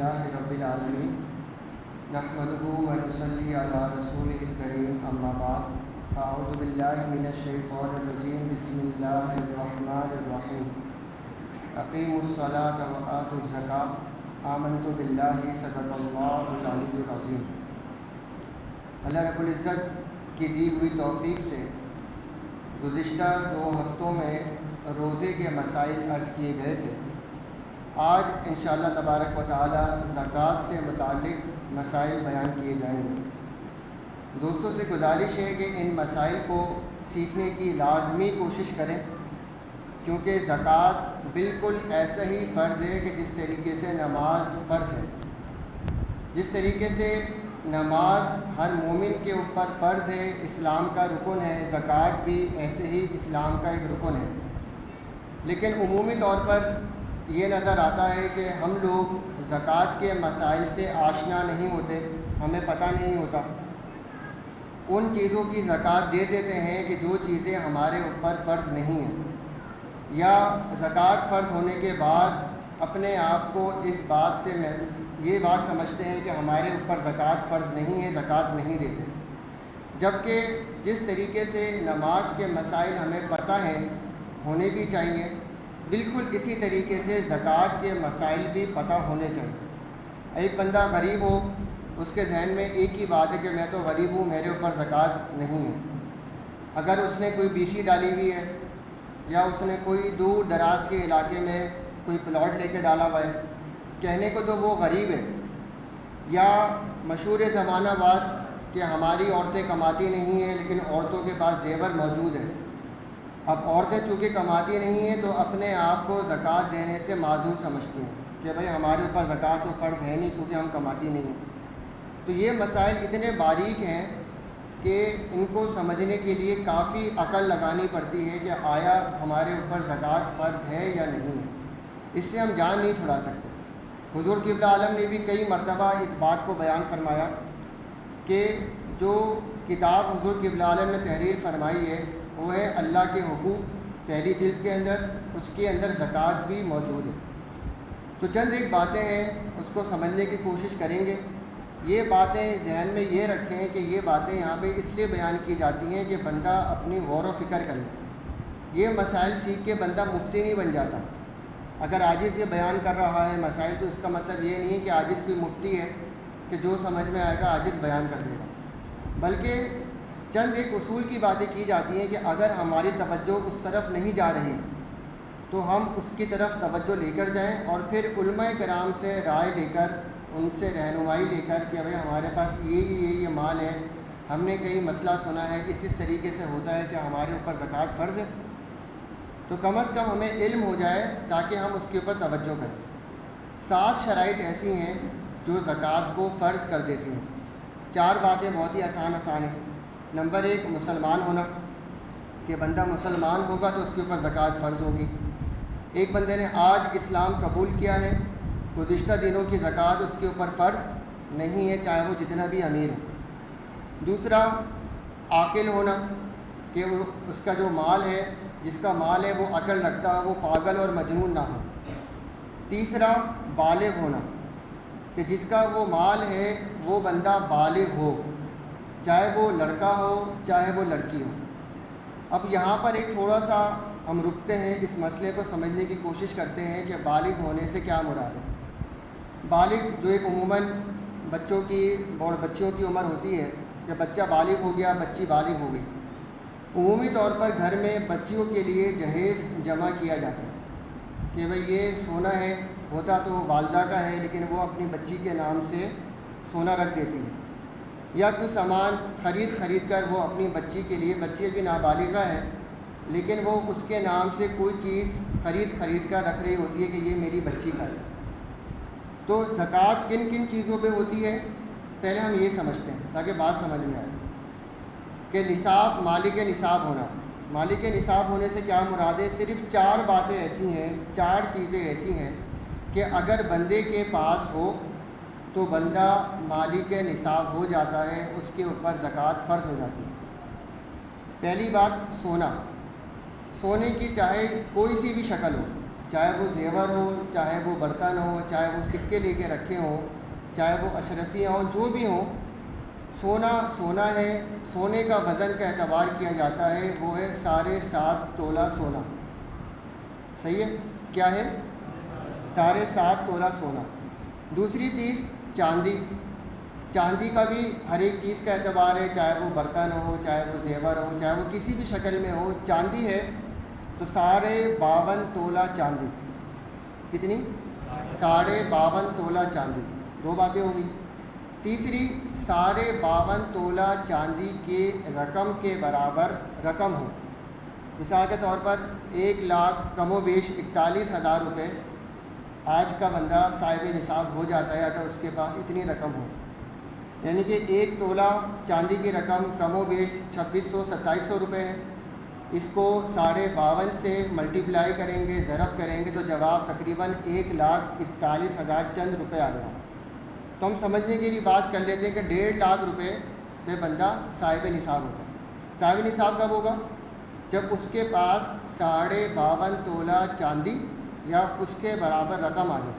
لله رب العالمين نحمده ونصلي على رسوله الكريم أما بعد فأعوذ بالله من الشيطان الرجيم بسم الله الرحمن الرحيم أقيموا الصلاة وآتوا الزكاة آمنت بالله صدق الله العلي العظيم۔ اللہ رب العزت کی دی ہوئی توفیق سے گزشتہ 2 ہفتوں میں روزے کے مسائل عرض کیے گئے تھے۔ آج انشاءاللہ تبارک و تعالی زکوٰۃ سے متعلق مسائل بیان کیے جائیں گے۔ دوستوں سے گزارش ہے کہ ان مسائل کو سیکھنے کی لازمی کوشش کریں، کیونکہ زکوٰۃ بالکل ایسا ہی فرض ہے کہ جس طریقے سے نماز فرض ہے۔ جس طریقے سے نماز ہر مومن کے اوپر فرض ہے، اسلام کا رکن ہے، زکوٰۃ بھی ایسے ہی اسلام کا ایک رکن ہے۔ لیکن عمومی طور پر یہ نظر آتا ہے کہ ہم لوگ زکوٰۃ کے مسائل سے آشنا نہیں ہوتے، ہمیں پتہ نہیں ہوتا۔ ان چیزوں کی زکوٰۃ دے دیتے ہیں کہ جو چیزیں ہمارے اوپر فرض نہیں ہیں، یا زکوٰۃ فرض ہونے کے بعد اپنے آپ کو اس بات سے یہ بات سمجھتے ہیں کہ ہمارے اوپر زکوٰۃ فرض نہیں ہے، زکوٰۃ نہیں دیتے۔ جبکہ جس طریقے سے نماز کے مسائل ہمیں پتہ ہے، ہونے بھی چاہیے، بالکل اسی طریقے سے زکوٰۃ کے مسائل بھی پتہ ہونے چاہیے۔ ایک بندہ غریب ہو، اس کے ذہن میں ایک ہی بات ہے کہ میں تو غریب ہوں، میرے اوپر زکوٰۃ نہیں ہے۔ اگر اس نے کوئی BC ڈالی ہوئی ہے، یا اس نے کوئی دور دراز کے علاقے میں کوئی پلاٹ لے کے ڈالا ہوا ہے، کہنے کو تو وہ غریب ہے۔ یا مشہور زمانہ بات کہ ہماری عورتیں کماتی نہیں ہیں لیکن عورتوں کے پاس زیور موجود ہے۔ اب عورتیں چونکہ کماتی نہیں ہیں تو اپنے آپ کو زکوٰۃ دینے سے معذور سمجھتی ہیں کہ بھئی ہمارے اوپر زکوٰۃ تو فرض ہے نہیں کیونکہ ہم کماتی نہیں ہیں۔ تو یہ مسائل اتنے باریک ہیں کہ ان کو سمجھنے کے لیے کافی عقل لگانی پڑتی ہے کہ آیا ہمارے اوپر زکوٰۃ فرض ہے یا نہیں ہے۔ اس سے ہم جان نہیں چھڑا سکتے۔ حضور قبلہ عالم نے بھی کئی مرتبہ اس بات کو بیان فرمایا کہ جو کتاب حضور قبلہ عالم نے تحریر فرمائی ہے وہ ہے اللہ کے حقوق، پہلی جلد کے اندر، اس کے اندر زکوٰۃ بھی موجود ہے۔ تو چند ایک باتیں ہیں، اس کو سمجھنے کی کوشش کریں گے۔ یہ باتیں ذہن میں یہ رکھیں کہ یہ باتیں یہاں پہ اس لیے بیان کی جاتی ہیں کہ بندہ اپنی غور و فکر کرے۔ یہ مسائل سیکھ کے بندہ مفتی نہیں بن جاتا۔ اگر عاجز یہ بیان کر رہا ہے مسائل تو اس کا مطلب یہ نہیں ہے کہ عاجز کوئی مفتی ہے کہ جو سمجھ میں آئے گا عاجز بیان کر دے گا، بلکہ چند ایک اصول کی باتیں کی جاتی ہیں کہ اگر ہماری توجہ اس طرف نہیں جا رہی تو ہم اس کی طرف توجہ لے کر جائیں، اور پھر علماء کرام سے رائے لے کر، ان سے رہنمائی لے کر کہ بھئی ہمارے پاس یہ مال ہے، ہم نے کئی مسئلہ سنا ہے، اس طریقے سے ہوتا ہے کہ ہمارے اوپر زکوٰۃ فرض ہے، تو کم از کم ہمیں علم ہو جائے تاکہ ہم اس کے اوپر توجہ کریں۔ 7 شرائط ایسی ہیں جو زکوٰۃ کو فرض کر دیتی ہیں۔ 4 باتیں بہت ہی آسان ہیں۔ نمبر 1 مسلمان ہونا، کہ بندہ مسلمان ہوگا تو اس کے اوپر زکوٰۃ فرض ہوگی۔ ایک بندے نے آج اسلام قبول کیا ہے، گزشتہ دنوں کی زکوٰۃ اس کے اوپر فرض نہیں ہے، چاہے وہ جتنا بھی امیر ہو۔ دوسرا عاقل ہونا، کہ وہ اس کا جو مال ہے، جس کا مال ہے وہ عقل رکھتا ہو، وہ پاگل اور مجنون نہ ہو۔ تیسرا بالغ ہونا، کہ جس کا وہ مال ہے وہ بندہ بالغ ہو، چاہے وہ لڑکا ہو چاہے وہ لڑکی ہو۔ اب یہاں پر ایک تھوڑا سا ہم رکتے ہیں، اس مسئلے کو سمجھنے کی کوشش کرتے ہیں کہ بالغ ہونے سے کیا مراد ہے۔ بالغ جو ایک عموماً بچیوں کی عمر ہوتی ہے، کہ بچہ بالغ ہو گیا، بچی بالغ ہو گئی۔ عمومی طور پر گھر میں بچیوں کے لیے جہیز جمع کیا جاتا ہے کہ بھئی یہ سونا ہے، ہوتا تو والدہ کا ہے لیکن وہ اپنی بچی کے نام سے سونا رکھ دیتی ہے، یا کچھ سامان خرید کر وہ اپنی بچی کے لیے، بچی بھی نابالغہ ہے لیکن وہ اس کے نام سے کوئی چیز خرید کر رکھ رہی ہوتی ہے کہ یہ میری بچی کا ہے۔ تو زکوٰۃ کن کن چیزوں پہ ہوتی ہے پہلے ہم یہ سمجھتے ہیں تاکہ بات سمجھ میں آئے کہ نصاب، مالک نصاب ہونا۔ مالک نصاب ہونے سے کیا مراد ہے؟ صرف 4 باتیں ایسی ہیں، 4 چیزیں ایسی ہیں کہ اگر بندے کے پاس ہو تو بندہ مالک نصاب ہو جاتا ہے، اس کے اوپر زکوٰۃ فرض ہو جاتی ہے۔ پہلی بات سونا، سونے کی چاہے کوئی سی بھی شکل ہو، چاہے وہ زیور ہو، چاہے وہ برتن ہو، چاہے وہ سکے لے کے رکھے ہوں، چاہے وہ اشرفیاں ہوں، جو بھی ہوں، سونا سونا ہے. سونے کا وزن کا اعتبار کیا جاتا ہے، وہ ہے 7.5 تولہ سونا. صحیح ہے؟ کیا ہے؟ 7.5 تولہ سونا. دوسری چیز چاندی. چاندی کا بھی ہر ایک چیز کا اعتبار ہے، چاہے وہ برتن ہو، چاہے وہ زیور ہو، چاہے وہ کسی بھی شکل میں ہو. چاندی ہے تو 52.5 تولہ چاندی. کتنی؟ 52.5 تولہ چاندی. دو باتیں ہو گئی. تیسری، 52.5 تولہ چاندی کے رقم کے برابر رقم ہو. مثال کے طور پر 1,00,000 کم و بیش 41,000 روپے آج کا بندہ صاحب نصاب ہو جاتا ہے اگر اس کے پاس اتنی رقم ہو. یعنی کہ 1 تولہ چاندی کی رقم کم و بیش 2,600-2,700 روپے ہے. اس کو 52.5 سے ملٹیپلائی کریں گے، ضرب کریں گے تو جواب تقریباً 1,41,000 چند روپے آ گیا. تو ہم سمجھنے کے لیے بات کر لیتے ہیں کہ 1.5 لاکھ روپے میں بندہ صاحب نصاب ہوتا ہے. صاحب نصاب کب ہوگا؟ جب اس کے پاس 52.5 تولہ چاندی یا اس کے برابر رقم آ جائے.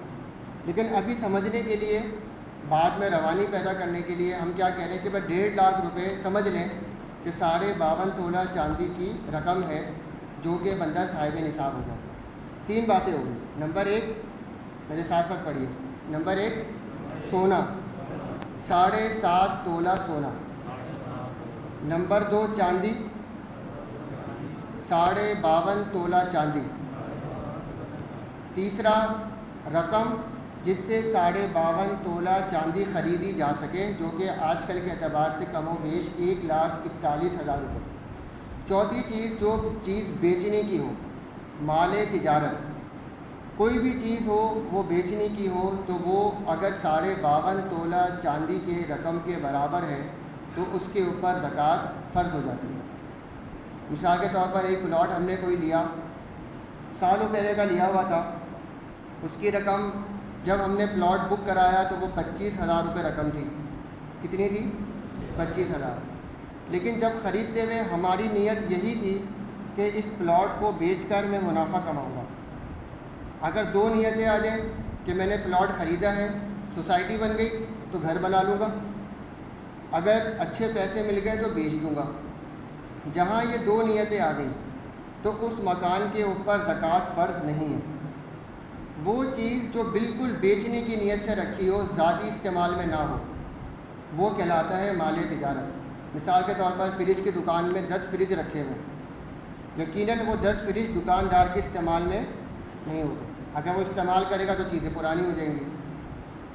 لیکن ابھی سمجھنے کے لیے، بعد میں روانی پیدا کرنے کے لیے ہم کیا کہہ رہے ہیں کہ 1.5 لاکھ روپے سمجھ لیں کہ 52.5 تولہ چاندی کی رقم ہے جو کہ بندہ صاحب نصاب ہو جاتا ہے. 3 باتیں ہو گئی. نمبر 1، میرے ساتھ ساتھ پڑھیے. نمبر 1، سونا، 7.5 تولہ سونا. نمبر 2، چاندی، 52.5 تولہ چاندی. تیسرا، رقم جس سے 52.5 تولہ چاندی خریدی جا سکے، جو کہ آج کل کے اعتبار سے کم و بیش 1,41,000 روپے. چوتھی چیز، جو چیز بیچنے کی ہو، مال تجارت. کوئی بھی چیز ہو وہ بیچنے کی ہو تو وہ اگر 52.5 تولہ چاندی کے رقم کے برابر ہے تو اس کے اوپر زکوٰۃ فرض ہو جاتی ہے. مثال کے طور پر ایک پلاٹ ہم نے کوئی لیا، سالوں پہلے کا لیا ہوا تھا. اس کی رقم جب ہم نے پلاٹ بک کرایا تو وہ 25,000 روپے رقم تھی. کتنی تھی؟ 25,000. لیکن جب خریدتے ہوئے ہماری نیت یہی تھی کہ اس پلاٹ کو بیچ کر میں منافع کماؤں گا. اگر 2 نیتیں آ جائیں کہ میں نے پلاٹ خریدا ہے، سوسائٹی بن گئی تو گھر بنا لوں گا، اگر اچھے پیسے مل گئے تو بیچ دوں گا. جہاں یہ 2 نیتیں آ گئیں تو اس مکان کے اوپر زکوٰۃ فرض نہیں ہے. وہ چیز جو بالکل بیچنے کی نیت سے رکھی ہو، ذاتی استعمال میں نہ ہو، وہ کہلاتا ہے مال تجارت. مثال کے طور پر فریج کی دکان میں 10 فریج رکھے ہوئے، یقیناً وہ 10 فریج دکاندار کے استعمال میں نہیں ہوتے. اگر وہ استعمال کرے گا تو چیزیں پرانی ہو جائیں گی.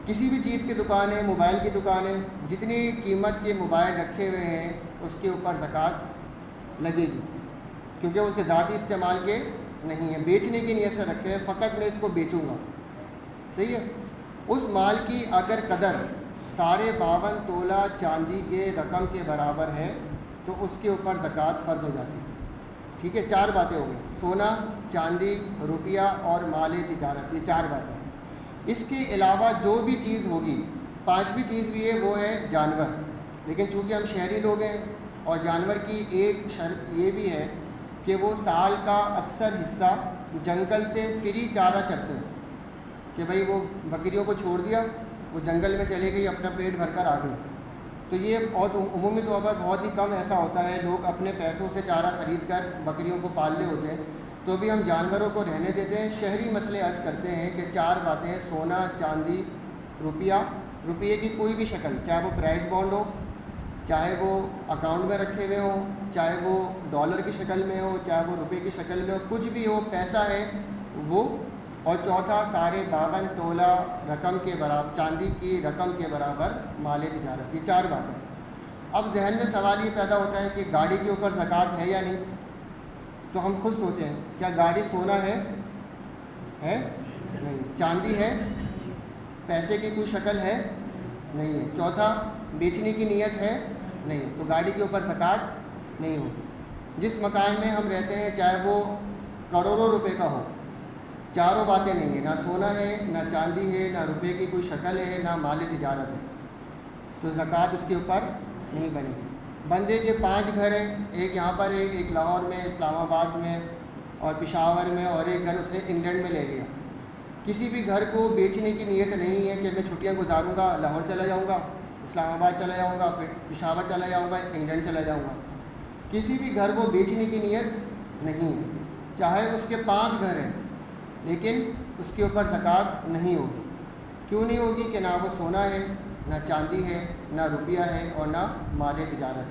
کسی بھی چیز کی دکان ہے، موبائل کی دکان ہے، جتنی قیمت کے موبائل رکھے ہوئے ہیں اس کے اوپر زکوٰۃ لگے گی، کیونکہ اس کے ذاتی استعمال کے نہیں ہے، بیچنے کی نیت سے رکھے ہیں، فقط میں اس کو بیچوں گا. صحیح ہے؟ اس مال کی اگر قدر 52.5 تولہ چاندی کے رقم کے برابر ہے تو اس کے اوپر زکوٰۃ فرض ہو جاتی ہے. ٹھیک ہے؟ 4 باتیں ہو گئی: سونا، چاندی، روپیہ اور مال تجارت. یہ 4 باتیں. اس کے علاوہ جو بھی چیز ہوگی، 5ویں چیز بھی ہے، وہ ہے جانور. لیکن چونکہ ہم شہری لوگ ہیں اور جانور کی ایک شرط یہ بھی ہے کہ وہ سال کا اکثر حصہ جنگل سے فری چارہ چرتے ہیں، کہ بھئی وہ بکریوں کو چھوڑ دیا، وہ جنگل میں چلے گئی، اپنا پیٹ بھر کر آ گئی. تو یہ بہت عمومی طور پر بہت ہی کم ایسا ہوتا ہے، لوگ اپنے پیسوں سے چارہ خرید کر بکریوں کو پال رہے ہوتے ہیں، تو بھی ہم جانوروں کو رہنے دیتے ہیں. شہری مسئلے عرض کرتے ہیں کہ 4 باتیں ہیں: سونا، چاندی، روپیہ. روپیے کی کوئی بھی شکل، چاہے وہ پرائز بانڈ ہو، چاہے وہ اکاؤنٹ میں رکھے ہوئے ہوں، چاہے وہ ڈالر کی شکل میں ہو، چاہے وہ روپے کی شکل میں ہو، کچھ بھی ہو، پیسہ ہے وہ. اور چوتھا، 52.5 تولہ رقم کے برابر، چاندی کی رقم کے برابر مال تجارت. یہ 4 باتیں. اب ذہن میں سوال یہ پیدا ہوتا ہے کہ گاڑی کے اوپر زکوٰۃ ہے یا نہیں؟ تو ہم خود سوچیں، کیا گاڑی سونا ہے؟ نہیں. چاندی ہے؟ پیسے کی کوئی شکل ہے؟ نہیں ہے. چوتھا، بیچنے کی نیت ہے؟ نہیں. تو گاڑی کے اوپر زکوٰۃ نہیں ہوگی. جس مکان میں ہم رہتے ہیں، چاہے وہ کروڑوں روپے کا ہو، 4 باتیں نہیں ہیں: نہ سونا ہے، نہ چاندی ہے، نہ روپے کی کوئی شکل ہے، نہ مال تجارت ہے، تو زکوٰۃ اس کے اوپر نہیں بنے گی. بندے کے 5 گھر ہیں، ایک یہاں پر ہے، ایک لاہور میں، اسلام آباد میں، اور پشاور میں، اور ایک گھر اس نے انگلینڈ میں لے لیا. کسی بھی گھر کو بیچنے کی نیت نہیں ہے کہ میں چھٹیاں گزاروں گا، لاہور چلا جاؤں گا، اسلام آباد چلا جاؤں گا، پھر پشاور چلا جاؤں گا، انگلینڈ چلا جاؤں گا. کسی بھی گھر کو بیچنے کی نیت نہیں ہے. چاہے اس کے 5 گھر ہیں لیکن اس کے اوپر زکوٰۃ نہیں ہوگی. کیوں نہیں ہوگی؟ کہ نہ وہ سونا ہے، نہ چاندی ہے، نہ روپیہ ہے، اور نہ مال تجارت ہے.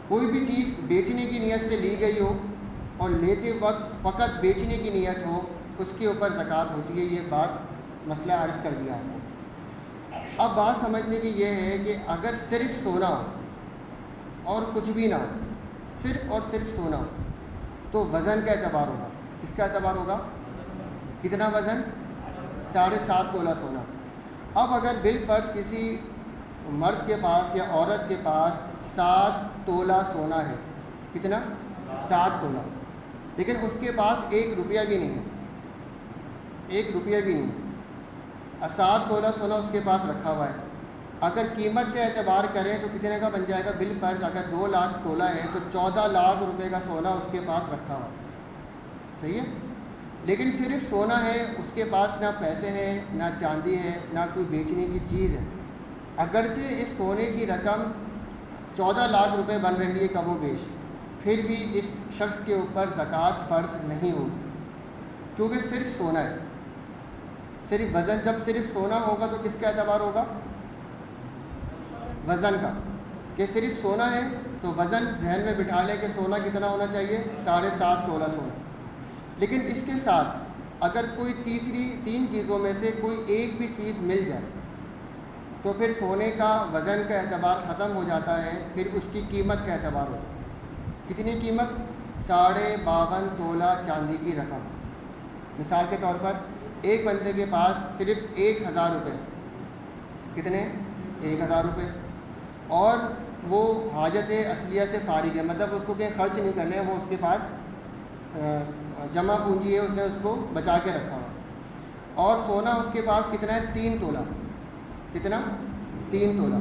کوئی بھی چیز بیچنے کی نیت سے لی گئی ہو اور لیتے وقت فقط بیچنے کی نیت ہو، اس کے اوپر زکوٰۃ ہوتی ہے. یہ بات مسئلہ عرض کر دیا آپ کو. اب بات سمجھنے کی یہ ہے کہ اگر صرف سونا ہو اور کچھ بھی نہ ہو، صرف اور صرف سونا ہو، تو وزن کا اعتبار ہوگا. کس کا اعتبار ہوگا؟ کتنا وزن؟ 7.5 تولہ سونا. اب اگر بالفرض کسی مرد کے پاس یا عورت کے پاس 7 تولہ سونا ہے، کتنا؟ 7 تولہ، لیکن اس کے پاس 1 روپیہ بھی نہیں ہے، 1 روپیہ بھی نہیں ہے. 7 تولہ سونا اس کے پاس رکھا ہوا ہے. اگر قیمت کا اعتبار کریں تو کتنے کا بن جائے گا؟ بالفرض اگر 2 لاکھ تولہ ہے تو 14 لاکھ روپے کا سونا اس کے پاس رکھا ہوا ہے. صحیح ہے؟ لیکن صرف سونا ہے، اس کے پاس نہ پیسے ہیں، نہ چاندی ہے، نہ کوئی بیچنے کی چیز ہے. اگرچہ اس سونے کی رقم 14 لاکھ روپے بن رہی ہے کم و بیش، پھر بھی اس شخص کے اوپر زکوٰۃ فرض نہیں ہوگی، کیونکہ صرف سونا ہے. صرف وزن، جب صرف سونا ہوگا تو کس کا اعتبار ہوگا؟ وزن کا. کہ صرف سونا ہے تو وزن ذہن میں بٹھا لے کہ سونا کتنا ہونا چاہیے؟ 7.5 تولہ سونا. لیکن اس کے ساتھ اگر کوئی 3 چیزوں میں سے کوئی ایک بھی چیز مل جائے تو پھر سونے کا وزن کا اعتبار ختم ہو جاتا ہے، پھر اس کی قیمت کا اعتبار ہوتا ہے. کتنی قیمت؟ 52.5 تولہ چاندی کی رقم. مثال کے طور پر ایک بندے کے پاس صرف 1000 روپے، کتنے؟ 1000 روپے، اور وہ حاجت اصلیہ سے فارغ ہے، مطلب اس کو کہیں خرچ نہیں کرنے، وہ اس کے پاس جمع پونجی ہے، اس نے اس کو بچا کے رکھا ہوا. اور سونا اس کے پاس کتنا ہے؟ 3 تولہ. کتنا؟ 3 تولہ.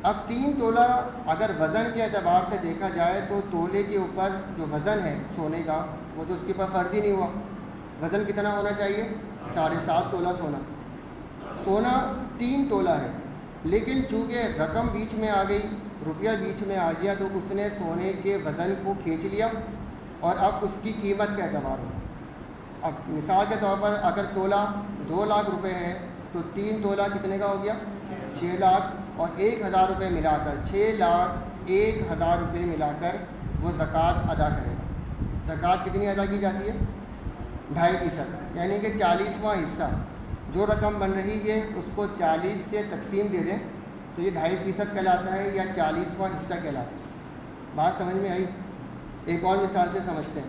اب 3 تولہ اگر وزن کے اعتبار سے دیکھا جائے تو تولے کے اوپر جو وزن ہے سونے کا وہ تو اس کے اوپر فرض ہی نہیں ہوا. وزن کتنا ہونا چاہیے؟ 7.5 تولہ سونا. سونا 3 تولہ ہے، لیکن چونکہ رقم بیچ میں آ گئی، روپیہ بیچ میں آ گیا، تو اس نے سونے کے وزن کو کھینچ لیا اور اب اس کی قیمت کا اعتبار ہو. اب مثال کے طور پر اگر تولہ 2 لاکھ روپے ہے تو 3 تولہ کتنے کا ہو گیا؟ 6 لاکھ، اور 1000 روپے ملا کر 6,01,000 روپے ملا کر وہ زکوٰۃ ادا کرے گا. زکوٰۃ کتنی ادا کی جاتی ہے؟ 2.5%، یعنی کہ 40واں حصہ. جو رقم بن رہی ہے اس کو 40 سے تقسیم دے دیں تو یہ 2.5% کہلاتا ہے یا 40واں حصہ کہلاتا ہے. بات سمجھ میں آئی؟ ایک اور مثال سے سمجھتے ہیں.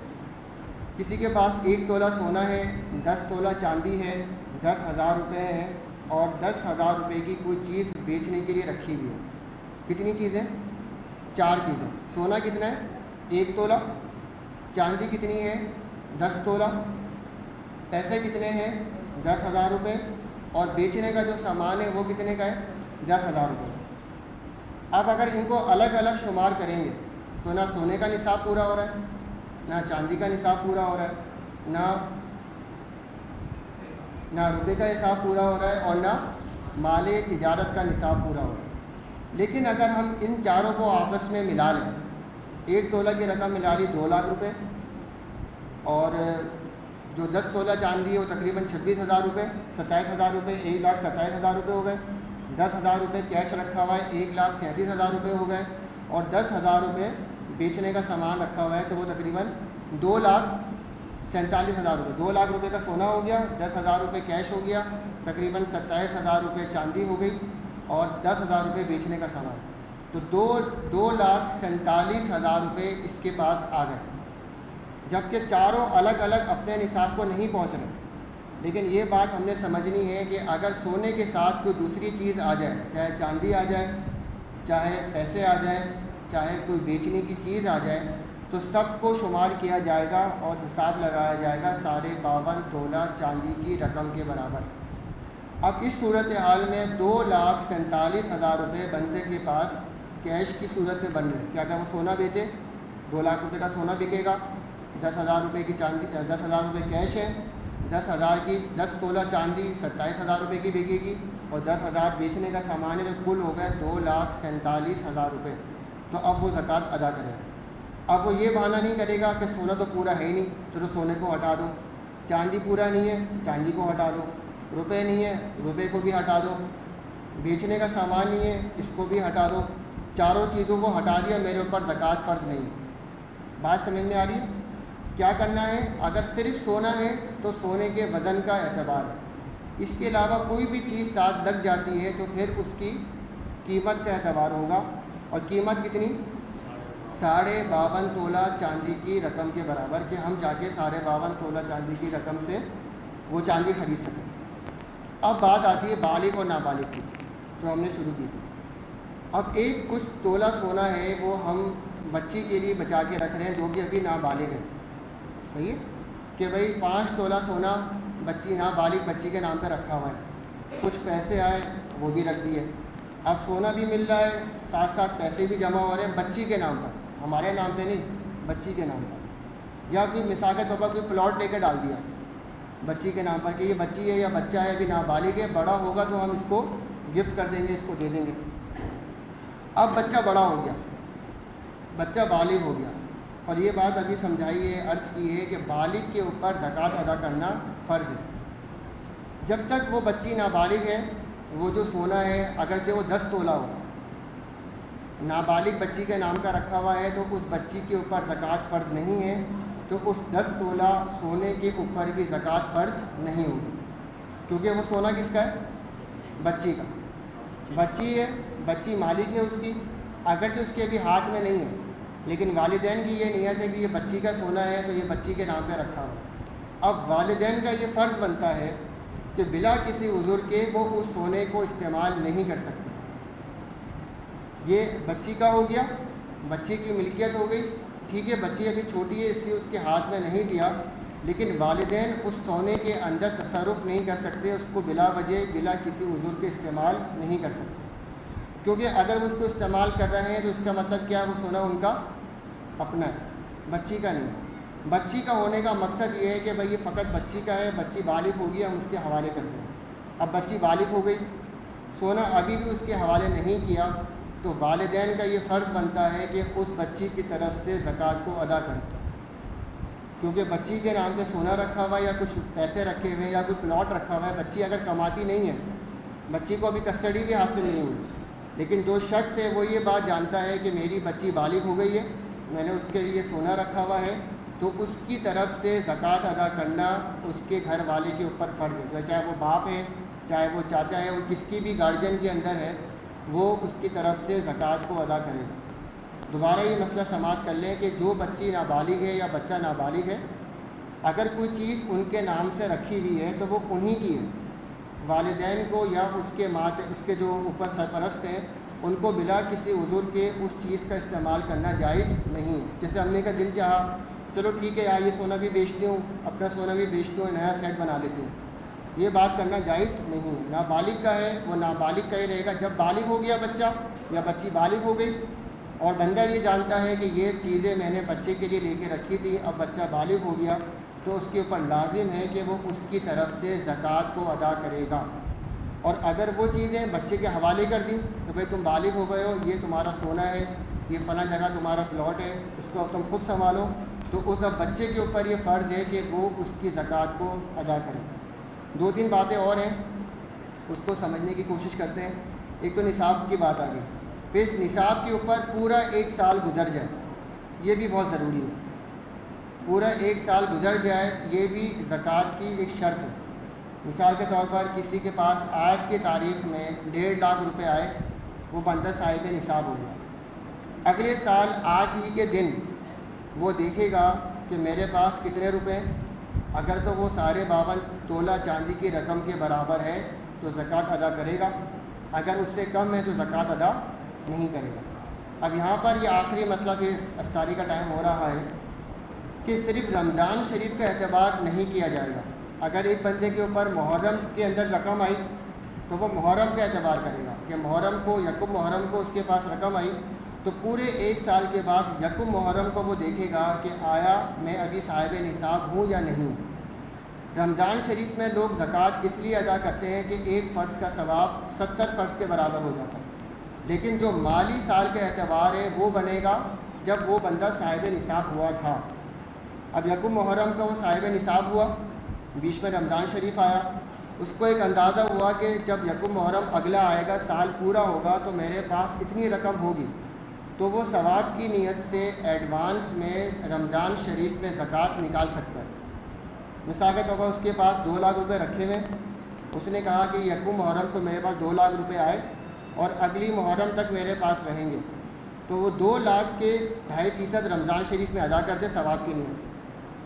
کسی کے پاس 1 تولہ سونا ہے، 10 تولہ چاندی ہے، 10,000 روپے ہیں، اور 10,000 روپے کی کوئی چیز بیچنے کے لیے رکھی ہوئی ہے. کتنی چیزیں؟ 4 چیزیں. سونا کتنا ہے؟ 1 تولہ. چاندی کتنی ہے؟ 10 تولہ. پیسے کتنے ہیں؟ 10,000 روپے. اور بیچنے کا جو سامان ہے وہ کتنے کا ہے؟ 10,000 روپے. اب اگر ان کو الگ الگ شمار کریں گے تو نہ سونے کا نصاب پورا ہو رہا ہے، نہ چاندی کا نصاب پورا ہو رہا ہے، نہ روپے کا نصاب پورا ہو رہا ہے، اور نہ مال تجارت کا نصاب پورا ہو رہا ہے. لیکن اگر ہم ان چاروں کو آپس میں ملا لیں، 1 تولہ کی رقم ملا لی 2 لاکھ روپے، اور جو 10 تولہ چاندی ہے وہ تقریباً 26,000 روپے، 27,000 روپے، 1,27,000 روپے ہو گئے. 10,000 روپے کیش رکھا ہوا ہے، 1,37,000 روپے ہو گئے، اور 10,000 روپے بیچنے کا سامان رکھا ہوا ہے تو وہ تقریباً 2,47,000 روپے. 2 لاکھ روپے کا سونا ہو گیا، 10,000 روپے کیش ہو گیا، تقریباً 27,000 روپے چاندی ہو گئی، اور 10,000 روپے بیچنے کا سامان. تو 2,47,000 روپے اس کے پاس آ گئے. جبکہ چاروں الگ الگ اپنے نصاب کو نہیں پہنچ رہے. لیکن یہ بات ہم نے سمجھنی ہے کہ اگر سونے کے ساتھ کوئی دوسری چیز آ جائے، چاہے چاندی آ جائے، چاہے پیسے آ جائیں، چاہے کوئی بیچنے کی چیز آ جائے، تو سب کو شمار کیا جائے گا اور حساب لگایا جائے گا 52.5 تولہ چاندی کی رقم کے برابر. اب اس صورتحال میں 2,47,000 روپے بندے کے پاس کیش کی صورت میں بن رہے ہیں. کیا وہ سونا بیچے؟ 2 لاکھ روپے کا سونا بکے گا، 10,000 روپے کی چاندی 10,000 روپے کیش ہے، 10,000 کی 10 تولہ چاندی 27,000 روپے کی بکے گی، اور 10,000 بیچنے کا سامان ہے، جو کل ہو گئے 2,47,000 روپے، تو اب وہ زکوٰۃ ادا کرے گا۔ اب وہ یہ بہانہ نہیں کرے گا کہ سونا تو پورا ہے ہی نہیں، چلو سونے کو ہٹا دو، چاندی پورا نہیں ہے، چاندی کو ہٹا دو، روپے نہیں ہے، روپے کو بھی ہٹا دو، بیچنے کا سامان نہیں ہے، اس کو بھی ہٹا دو، چاروں چیزوں کو ہٹا دیا، میرے اوپر زکوٰۃ فرض نہیں۔ بات سمجھ میں آ رہی ہے؟ کیا کرنا ہے؟ اگر صرف سونا ہے تو سونے کے وزن کا اعتبار ہے، اس کے علاوہ کوئی بھی چیز ساتھ لگ جاتی ہے تو پھر اس کی قیمت کا اعتبار ہوگا، اور قیمت کتنی؟ 52.5 تولہ چاندی کی رقم کے برابر، کہ ہم جا کے 52.5 تولہ چاندی کی رقم سے وہ چاندی خرید سکیں۔ اب بات آتی ہے بالغ اور نابالغ کی، جو ہم نے شروع کی تھی۔ اب ایک کچھ تولہ سونا ہے، وہ ہم بچی کے لیے بچا کے رکھ رہے ہیں جو کہ ابھی نابالغ ہے، صحیح ہے کہ بھئی 5 تولہ سونا بچی نابالغ بچی کے نام پہ رکھا ہوا ہے، کچھ پیسے آئے وہ بھی رکھ دیے، اب سونا بھی مل رہا ہے، ساتھ ساتھ پیسے بھی جمع ہو رہے ہیں بچی کے نام پر، ہمارے نام پہ نہیں، بچی کے نام پر۔ یا کوئی مثال کے طور پر کوئی پلاٹ لے کے ڈال دیا بچی کے نام پر کہ یہ بچی ہے یا بچہ ہے، ابھی نابالغ ہے، بڑا ہوگا تو ہم اس کو گفٹ کر دیں گے، اس کو دے دیں گے۔ اب بچہ بڑا ہو گیا، بچہ بالغ ہو گیا، اور یہ بات ابھی سمجھائی ہے، عرض کی ہے کہ بالغ کے اوپر زکوٰۃ ادا کرنا فرض ہے۔ جب تک وہ بچی نابالغ ہے، وہ جو سونا ہے اگرچہ وہ 10 تولہ ہو، نابالغ بچی کے نام کا رکھا ہوا ہے، تو اس بچی کے اوپر زکوٰۃ فرض نہیں ہے، تو اس 10 تولہ سونے کے اوپر بھی زکوٰۃ فرض نہیں ہوگی، کیونکہ وہ سونا کس کا ہے؟ بچی کا، بچی ہے، بچی مالک ہے اس کی، اگرچہ اس کے ابھی ہاتھ میں نہیں ہے، لیکن والدین کی یہ نیت ہے کہ یہ بچی کا سونا ہے تو یہ بچی کے نام پہ رکھا ہوا۔ اب والدین کا یہ فرض بنتا ہے کہ بلا کسی عذر کے وہ اس سونے کو استعمال نہیں کر سکتے۔ یہ بچی کا ہو گیا، بچی کی ملکیت ہو گئی، ٹھیک ہے، بچی ابھی چھوٹی ہے اس لیے اس کے ہاتھ میں نہیں دیا، لیکن والدین اس سونے کے اندر تصرف نہیں کر سکتے، اس کو بلا وجہ بلا کسی عذر کے استعمال نہیں کر سکتے، کیونکہ اگر وہ اس کو استعمال کر رہے ہیں تو اس کا مطلب کیا ہے؟ وہ سونا ان کا اپنا ہے، بچی کا نہیں۔ بچی کا ہونے کا مقصد یہ ہے کہ بھئی یہ فقط بچی کا ہے، بچی بالغ ہوگی ہم اس کے حوالے کر دیں۔ اب بچی بالغ ہو گئی، سونا ابھی بھی اس کے حوالے نہیں کیا، تو والدین کا یہ فرض بنتا ہے کہ اس بچی کی طرف سے زکوٰۃ کو ادا کریں، کیونکہ بچی کے نام پہ سونا رکھا ہوا ہے یا کچھ پیسے رکھے ہوئے یا کوئی پلاٹ رکھا ہوا ہے، بچی اگر کماتی نہیں ہے، بچی کو ابھی کسٹڈی بھی حاصل نہیں ہوئی، لیکن جو شخص ہے وہ یہ بات جانتا ہے کہ میری بچی بالغ ہو گئی ہے، میں نے اس کے لیے سونا رکھا ہوا ہے، تو اس کی طرف سے زکوٰۃ ادا کرنا اس کے گھر والے کے اوپر فرض ہے، چاہے وہ باپ ہے، چاہے وہ چاچا ہے، وہ کس کی بھی گارجین کے اندر ہے، وہ اس کی طرف سے زکوٰۃ کو ادا کرے گا۔ دوبارہ یہ مسئلہ سماعت کر لیں کہ جو بچی نابالغ ہے یا بچہ نابالغ ہے، اگر کوئی چیز ان کے نام سے رکھی ہوئی ہے تو وہ انہی کی ہے، والدین کو یا اس کے جو اوپر سرپرست ہیں ان کو بلا کسی عذر کے اس چیز کا استعمال کرنا جائز نہیں ہے۔ جیسے امی کا دل چاہا چلو ٹھیک ہے یار یہ سونا بھی بیچتی ہوں، اپنا سونا بھی بیچتی ہوں، نیا سیٹ بنا لیتی ہوں، یہ بات کرنا جائز نہیں ہے۔ نابالغ کا ہے وہ نابالغ کا ہی رہے گا۔ جب بالغ ہو گیا بچہ یا بچی بالغ ہو گئی اور بندہ یہ جانتا ہے کہ یہ چیزیں میں نے بچے کے لیے لے کے رکھی تھی، اب بچہ بالغ ہو گیا، تو اس کے اوپر لازم ہے کہ وہ اس کی طرف سے زکوٰۃ کو ادا کرے گا۔ اور اگر وہ چیزیں بچے کے حوالے کر دیں تو بھائی تم بالغ ہو گئے ہو، یہ تمہارا سونا ہے، یہ فلاں جگہ تمہارا پلاٹ ہے، اس کو اب تم خود سنبھالو، تو اس اب بچے کے اوپر یہ فرض ہے کہ وہ اس کی زکوٰۃ کو ادا کرے۔ 2-3 باتیں اور ہیں، اس کو سمجھنے کی کوشش کرتے ہیں۔ ایک تو نصاب کی بات آ گئی، پھر اس نصاب کے اوپر پورا 1 سال گزر جائے، یہ بھی بہت ضروری ہے، پورا 1 سال گزر جائے، یہ بھی زکوٰۃ کی ایک شرط ہے۔ مثال کے طور پر کسی کے پاس آج کی تاریخ میں 1.5 لاکھ روپے آئے، وہ بندہ صاحب نصاب ہو گیا، اگلے سال آج ہی کے دن وہ دیکھے گا کہ میرے پاس کتنے روپے ہیں، اگر تو وہ 52.5 تولہ چاندی کی رقم کے برابر ہے تو زکوٰۃ ادا کرے گا، اگر اس سے کم ہے تو زکوٰۃ ادا نہیں کرے گا۔ اب یہاں پر یہ آخری مسئلہ، پھر افطاری کا ٹائم ہو رہا ہے، کہ صرف رمضان شریف کا اعتبار نہیں کیا جائے گا۔ اگر ایک بندے کے اوپر محرم کے اندر رقم آئی تو وہ محرم کا اعتبار کرے گا کہ محرم کو، یکم محرم کو اس کے پاس رقم آئی، تو پورے 1 سال کے بعد یکم محرم کو وہ دیکھے گا کہ آیا میں ابھی صاحب نصاب ہوں یا نہیں ہوں۔ رمضان شریف میں لوگ زکوٰۃ اس لیے ادا کرتے ہیں کہ ایک فرض کا ثواب 70 فرض کے برابر ہو جاتا ہے، لیکن جو مالی سال کا اعتبار ہے وہ بنے گا جب وہ بندہ صاحب نصاب ہوا تھا۔ اب یکم محرم کا وہ صاحب نصاب ہوا، بیچ میں رمضان شریف آیا، اس کو ایک اندازہ ہوا کہ جب یکم محرم اگلا آئے گا، سال پورا ہوگا تو میرے پاس اتنی رقم ہوگی، تو وہ ثواب کی نیت سے ایڈوانس میں رمضان شریف میں زکوٰۃ نکال سکتا ہے۔ مثال کے طور پر اس کے پاس 2 لاکھ روپے رکھے ہوئے، اس نے کہا کہ یکم محرم کو میرے پاس 2 لاکھ روپے آئے اور اگلی محرم تک میرے پاس رہیں گے، تو وہ 2 لاکھ کے 2.5% رمضان شریف میں ادا کر دے ثواب کی نیت سے۔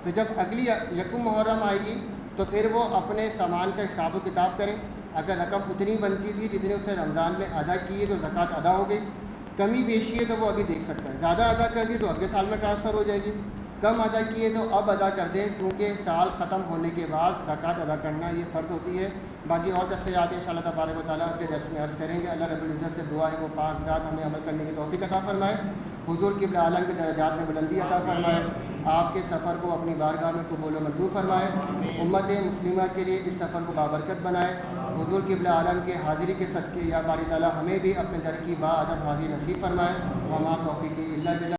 پھر جب اگلی یکم محرم آئے گی تو پھر وہ اپنے سامان کا حساب و کتاب کریں، اگر رقم اتنی بنتی تھی جتنی اس نے رمضان میں ادا کی ہے تو زکوٰۃ ادا ہو گئی، کمی بیشی ہے تو وہ ابھی دیکھ سکتا ہے، زیادہ ادا کر دی تو اگلے سال میں ٹرانسفر ہو جائے گی، کم ادا کیے تو اب ادا کر دیں، کیونکہ سال ختم ہونے کے بعد زکوٰۃ ادا کرنا یہ فرض ہوتی ہے۔ باقی اور تفصیلات ان شاء اللہ تبارک و تعالیٰ اپنے درس میں عرض کریں گے۔ اللہ رب العزت سے دعا ہے وہ پاک ذات ہمیں عمل کرنے کی توفیق عطا فرمائے، حضور قبلہ عالم کے درجات میں بلندی عطا فرمائے، آپ کے سفر کو اپنی بارگاہ میں قبول و منظور فرمائے، امت مسلمہ کے لیے اس سفر کو بابرکت بنائے، حضور قبلہ عالم کے حاضری کے صدقے یا باری تعالیٰ ہمیں بھی اپنے در کی باادب حاضری نصیب فرمائے۔ وما توفیقی الا باللہ۔